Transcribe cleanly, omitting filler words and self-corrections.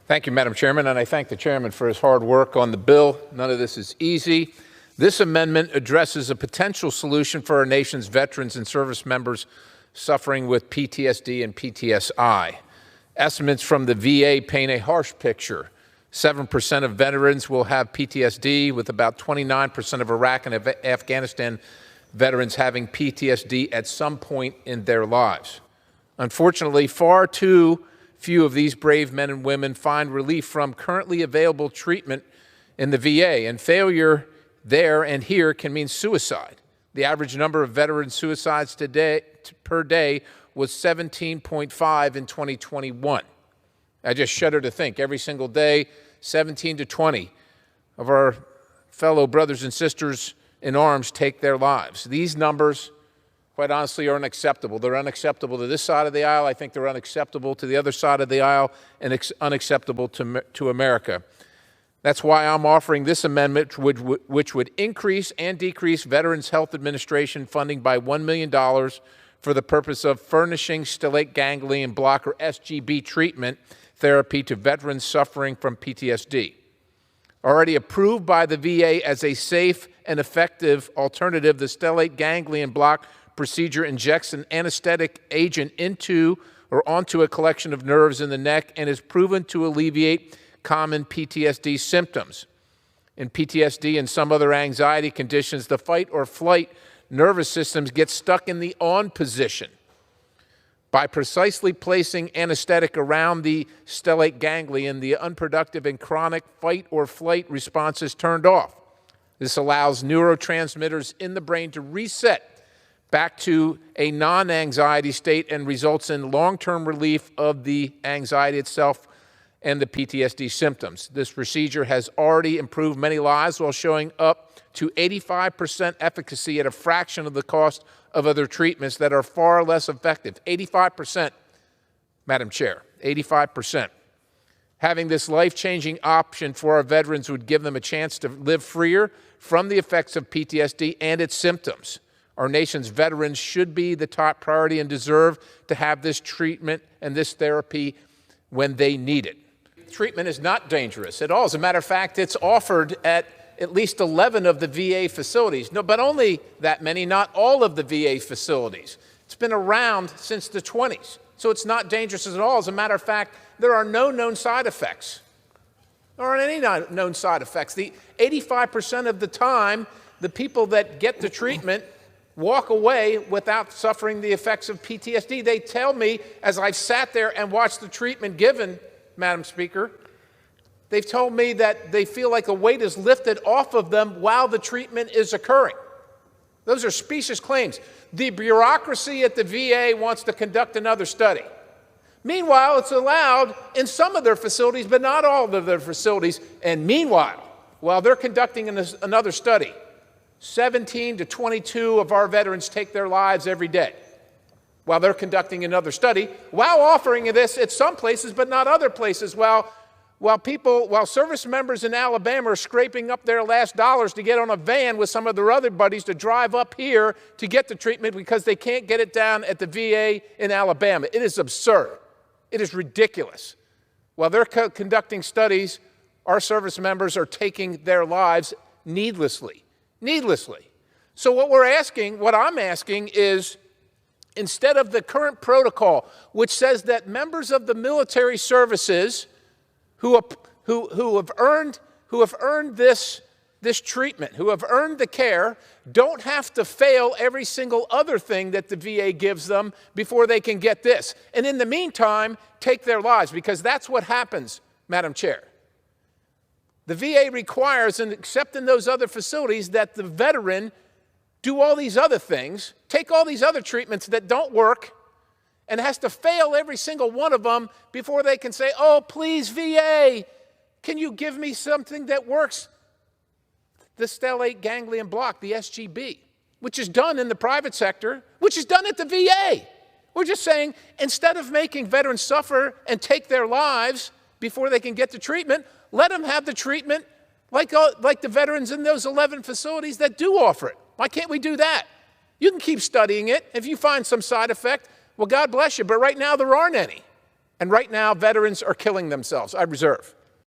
Thank you, Madam Chairman, and I thank the Chairman for his hard work on the bill. None of this is easy. This amendment addresses a potential solution for our nation's veterans and service members suffering with PTSD and PTSI. Estimates from the VA paint a harsh picture. 7% of veterans will have PTSD, with about 29% of Iraq and Afghanistan veterans having PTSD at some point in their lives. Unfortunately, far too few of these brave men and women find relief from currently available treatment in the VA, and failure there and here can mean suicide. The average number of veteran suicides per day was 17.5 in 2021. I just shudder to think every single day, 17 to 20 of our fellow brothers and sisters in arms take their lives. These numbers, quite honestly, are unacceptable. They're unacceptable to this side of the aisle. I think they're unacceptable to the other side of the aisle, and unacceptable to America. That's why I'm offering this amendment, which would increase and decrease Veterans Health Administration funding by $1 million for the purpose of furnishing stellate ganglion blocker SGB treatment therapy to veterans suffering from PTSD. Already approved by the VA as a safe and effective alternative, the stellate ganglion block procedure injects an anesthetic agent into or onto a collection of nerves in the neck and is proven to alleviate common PTSD symptoms. In PTSD and some other anxiety conditions, the fight or flight nervous systems get stuck in the on position. By precisely placing anesthetic around the stellate ganglion, the unproductive and chronic fight or flight response is turned off. This allows neurotransmitters in the brain to reset back to a non-anxiety state and results in long-term relief of the anxiety itself and the PTSD symptoms. This procedure has already improved many lives while showing up to 85% efficacy at a fraction of the cost of other treatments that are far less effective. 85%, Madam Chair, 85%. Having this life-changing option for our veterans would give them a chance to live freer from the effects of PTSD and its symptoms. Our nation's veterans should be the top priority and deserve to have this treatment and this therapy when they need it. Treatment is not dangerous at all. As a matter of fact, it's offered at least 11 of the VA facilities. No, but only that many, not all of the VA facilities. It's been around since the 20s, so it's not dangerous at all. As a matter of fact, there are no known side effects. There aren't any known side effects. The 85% of the time, the people that get the treatment walk away without suffering the effects of PTSD. They tell me, as I've sat there and watched the treatment given, Madam Speaker, they've told me that they feel like a weight is lifted off of them while the treatment is occurring. Those are specious claims. The bureaucracy at the VA wants to conduct another study. Meanwhile, it's allowed in some of their facilities, but not all of their facilities. And meanwhile, while they're conducting another study, 17 to 22 of our veterans take their lives every day while they're conducting another study, while offering this at some places, but not other places, while service members in Alabama are scraping up their last dollars to get on a van with some of their other buddies to drive up here to get the treatment because they can't get it down at the VA in Alabama. It is absurd. It is ridiculous. While they're conducting studies, our service members are taking their lives needlessly. So what I'm asking is, instead of the current protocol, which says that members of the military services who have earned this treatment, who have earned the care, don't have to fail every single other thing that the VA gives them before they can get this. And in the meantime, take their lives, because that's what happens, Madam Chair. The VA requires, and except in those other facilities, that the veteran do all these other things, take all these other treatments that don't work, and has to fail every single one of them before they can say, oh, please, VA, can you give me something that works? The stellate ganglion block, the SGB, which is done in the private sector, which is done at the VA. We're just saying, instead of making veterans suffer and take their lives before they can get the treatment, let them have the treatment like the veterans in those 11 facilities that do offer it. Why can't we do that? You can keep studying it. If you find some side effect, well, God bless you, but right now there aren't any. And right now, veterans are killing themselves. I reserve.